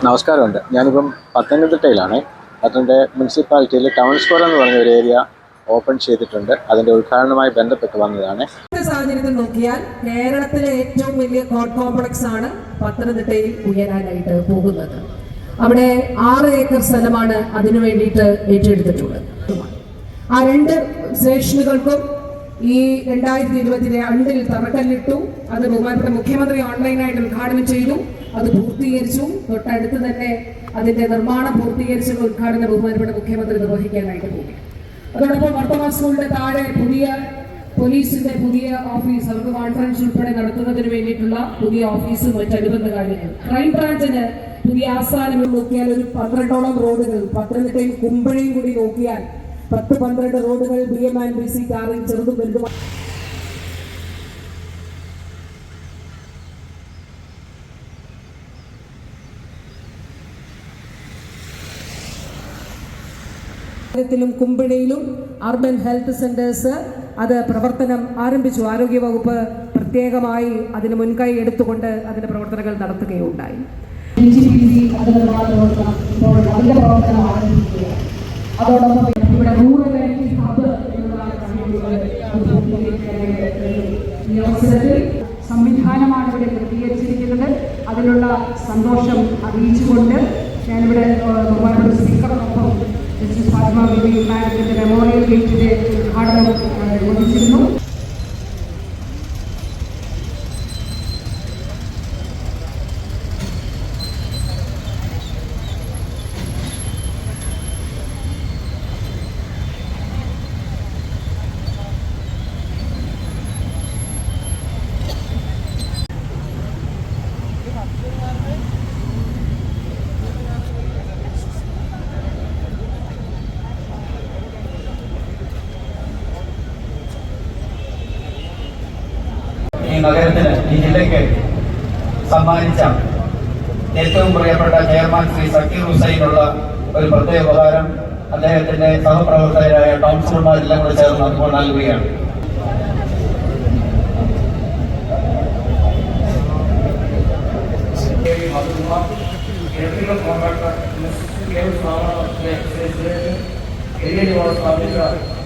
നമസ്കാരമുണ്ട്. ഞാനിപ്പം പത്തനംതിട്ടയിലാണ്. പത്തനംതിട്ട മുനിസിപ്പാലിറ്റിയിൽ ടൗൺ സ്ക്വയർ എന്ന് പറഞ്ഞ ഒരു ഏരിയ ഓപ്പൺ ചെയ്തിട്ടുണ്ട്. അതിൻ്റെ ഉദ്ഘാടനവുമായി ബന്ധപ്പെട്ട് വന്നതാണ്. സാഹചര്യത്തിൽ നോക്കിയാൽ കേരളത്തിലെ ഏറ്റവും വലിയ കോർട്ട് കോംപ്ലക്സ് ആണ് പത്തനംതിട്ടയിൽ ഉയരാനായിട്ട് പോകുന്നത്. അവിടെ 6 ഏക്കർ സ്ഥലമാണ് അതിനു വേണ്ടിയിട്ട് ഏറ്റെടുത്തിട്ടുള്ളത്. ആ 2 സ്റ്റേഷനുകൾക്കും ഈ 2022 തറക്കല്ലിട്ടു. അത് ബഹുമാനപ്പെട്ട മുഖ്യമന്ത്രി ഓൺലൈനായിട്ട് ഉദ്ഘാടനം ചെയ്തു. അത് പൂർത്തീകരിച്ചു. തൊട്ടടുത്ത് തന്നെ അതിന്റെ നിർമ്മാണം പൂർത്തീകരിച്ച ഉദ്ഘാടനം ബഹുമാനപ്പെട്ട മുഖ്യമന്ത്രി നിർവഹിക്കാനായിട്ട് പോകും. അതോടൊപ്പം വർത്തമാന സ്കൂളിന്റെ താഴെ പുതിയ പോലീസിന്റെ പുതിയ ഓഫീസ്, അവർക്ക് കോൺഫറൻസ് ഉൾപ്പെടെ നടത്തുന്നതിന് വേണ്ടിയിട്ടുള്ള പുതിയ ഓഫീസും മറ്റനുബന്ധ കാര്യങ്ങൾ. ക്രൈംബ്രാഞ്ചിന് പുതിയ ആസ്ഥാനം നോക്കിയാൽ ഒരു 12ഓളം റോഡുകൾ, പത്തനംതിട്ടയും കുമ്പഴയും കൂടി നോക്കിയാൽ 10-12 റോഡുകൾ BMC കാറിൽ ചെറുതും വലുതും. കുമ്പഴയിലും അർബൻ ഹെൽത്ത് സെന്റേഴ്സ് അത് പ്രവർത്തനം ആരംഭിച്ചു. ആരോഗ്യവകുപ്പ് പ്രത്യേകമായി അതിന് മുൻകൈ എടുത്തുകൊണ്ട് അതിന്റെ പ്രവർത്തനങ്ങൾ നടത്തുകയുണ്ടായി. അതോടൊപ്പം ഇവിടെ സംവിധാനമാണ് ഇവിടെ ക്രമീകരിച്ചിരിക്കുന്നത്. അതിനുള്ള സന്തോഷം അറിയിച്ചുകൊണ്ട് ഞാനിവിടെ ബഹുമാനപ്പെട്ട സ്പീക്കറോടൊപ്പം ജസ്റ്റിസ് ഫാത്തിമ ബീബി മാഡത്തിന്റെ മെമ്മോറിയൽ ഗേറ്റിന്റെ ഉദ്ഘാടനം നിർവഹിച്ചിരുന്നു. ഈ നഗരത്തിന്, ഈ ജില്ലയ്ക്ക് സമ്മാനിച്ച ഏറ്റവും പ്രിയപ്പെട്ട ചെയർമാൻ ശ്രീ സക്കീർ ഹുസൈനുള്ള ഒരു പ്രത്യേക ഉപഹാരം അദ്ദേഹത്തിന്റെ സഹപ്രവർത്തകരായ കൗൺസിലർമാരെല്ലാം കൂടെ ചേർന്ന് ഇപ്പോൾ നൽകുകയാണ്. Electrical contractor, Mr. K. Sawant, State Administration, area was published.